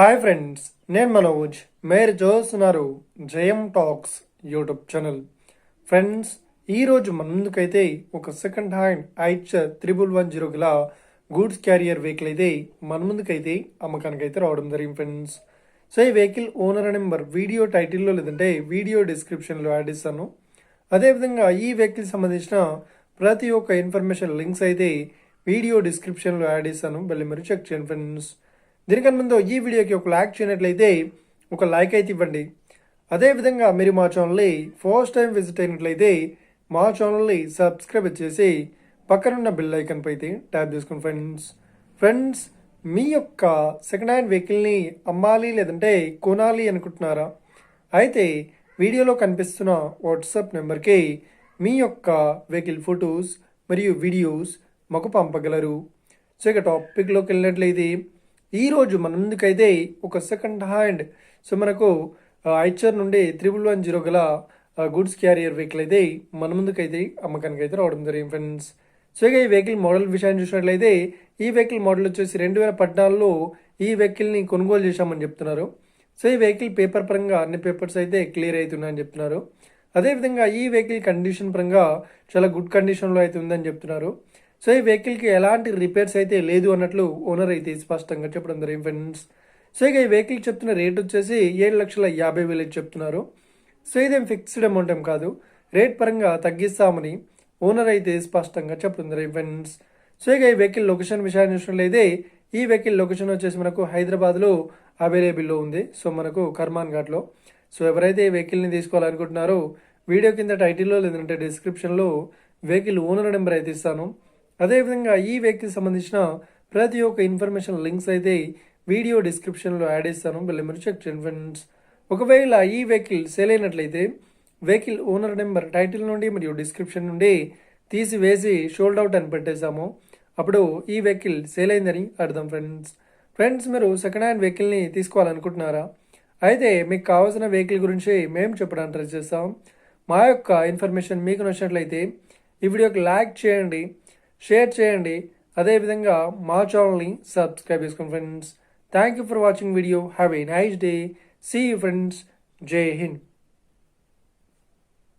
Hi friends, నేను మనోజ్. మీరు చూస్తున్నారు జయం టాక్స్ యూట్యూబ్ ఛానల్. ఫ్రెండ్స్, ఈరోజు మన ముందుకైతే ఒక సెకండ్ హ్యాండ్ ఐచర్ 1110 గల గూడ్స్ క్యారియర్ వెహికల్ అయితే మన ముందుకైతే అమ్మకానికి అయితే రావడం జరిగింది ఫ్రెండ్స్. సో ఈ వెహికల్ ఓనర్ నెంబర్ వీడియో టైటిల్లో లేదంటే వీడియో డిస్క్రిప్షన్లో యాడ్ ఇస్తాను. అదేవిధంగా ఈ వెహికల్ సంబంధించిన ప్రతి ఒక్క ఇన్ఫర్మేషన్ లింక్స్ అయితే వీడియో డిస్క్రిప్షన్లో యాడ్ ఇస్తాను. వెళ్ళి మీరు చెక్ చేయండి ఫ్రెండ్స్. దీనికన్నా ముందు ఈ వీడియోకి ఒక లైక్ చేయనట్లయితే ఒక లైక్ అయితే ఇవ్వండి. అదేవిధంగా మీరు మా ఛానల్ని ఫస్ట్ టైం విజిట్ అయినట్లయితే మా ఛానల్ని సబ్స్క్రైబ్ చేసి పక్కనున్న బెల్ ఐకన్ పై అయితే ట్యాప్ చేసుకోండి ఫ్రెండ్స్. మీ యొక్క సెకండ్ హ్యాండ్ వెహికల్ని అమ్మాలి లేదంటే కొనాలి అనుకుంటున్నారా? అయితే వీడియోలో కనిపిస్తున్న వాట్సాప్ నెంబర్కి మీ యొక్క వెహికల్ ఫొటోస్ మరియు వీడియోస్ మాకు పంపగలరు. సో ఇక టాపిక్లోకి వెళ్ళినట్లయితే ఈరోజు మన ముందుకైతే ఒక సెకండ్ హ్యాండ్ మనకు ఐచర్ నుండి 1110 గల గుడ్స్ క్యారియర్ వెహికల్ అయితే మన ముందుకైతే అమ్మకానికి అయితే రావడం జరిగింది ఫ్రెండ్స్. సో ఇక ఈ వెహికల్ మోడల్ విషయాన్ని చూసినట్లయితే ఈ వెహికల్ మోడల్ వచ్చేసి 2014లో ఈ వెహికల్ని కొనుగోలు చేశామని చెప్తున్నారు. సో ఈ వెహికల్ పేపర్ పరంగా అన్ని పేపర్స్ అయితే క్లియర్ అవుతున్నాయని చెప్తున్నారు. అదేవిధంగా ఈ వెహికల్ కండిషన్ పరంగా చాలా గుడ్ కండిషన్లో అయితే ఉందని చెప్తున్నారు. సో ఈ వెహికల్కి ఎలాంటి రిపేర్స్ అయితే లేదు అన్నట్లు ఓనర్ అయితే స్పష్టంగా చెప్పడం జరిగింది ఫ్రెండ్స్. సో ఇక ఈ వెహికల్ చెప్తున్న రేట్ వచ్చేసి 7,50,000 చెప్తున్నారు. సో ఇదేం ఫిక్స్డ్ అమౌంట్ ఏం కాదు, రేట్ పరంగా తగ్గిస్తామని ఓనర్ అయితే స్పష్టంగా చెప్పడం జరిగింది ఫ్రెండ్స్. సో ఇక ఈ వెహికల్ లొకేషన్ విషయాన్ని చూసినట్లయితే ఈ వెహికల్ లొకేషన్ వచ్చేసి మనకు హైదరాబాద్లో అవైలబుల్లో ఉంది. సో మనకు కర్మాన్ ఘాట్లో. సో ఎవరైతే ఈ వెహికల్ని తీసుకోవాలనుకుంటున్నారో వీడియో కింద టైటిల్లో లేదంటే డిస్క్రిప్షన్లో వెహికల్ ఓనర్ నెంబర్ అయితే ఇస్తాను. అదేవిధంగా ఈ వెహికల్ సంబంధించిన ప్రతి ఒక్క ఇన్ఫర్మేషన్ లింక్స్ అయితే వీడియో డిస్క్రిప్షన్లో యాడ్ ఇస్తాను. వెళ్ళి మీరు చెక్ చేయండి ఫ్రెండ్స్. ఒకవేళ ఈ వెహికల్ సేల్ అయినట్లయితే వెహికల్ ఓనర్ నెంబర్ టైటిల్ నుండి మరియు డిస్క్రిప్షన్ నుండి తీసివేసి షోల్డ్ అవుట్ అని పెట్టేశాము. అప్పుడు ఈ వెహికల్ సేల్ అయిందని అర్థం ఫ్రెండ్స్. మీరు సెకండ్ హ్యాండ్ వెహికల్ని తీసుకోవాలనుకుంటున్నారా? అయితే మీకు కావాల్సిన వెహికల్ గురించి మేము చెప్పడానికి ట్రై చేస్తాం. మా యొక్క ఇన్ఫర్మేషన్ మీకు నచ్చినట్లయితే ఈ వీడియోకి లైక్ చేయండి, షేర్ చేయండి. అదేవిధంగా మా ఛానల్ని సబ్స్క్రైబ్ చేసుకోండి friends. Thank you for watching video. Have a nice day. See you friends. జై హింద్.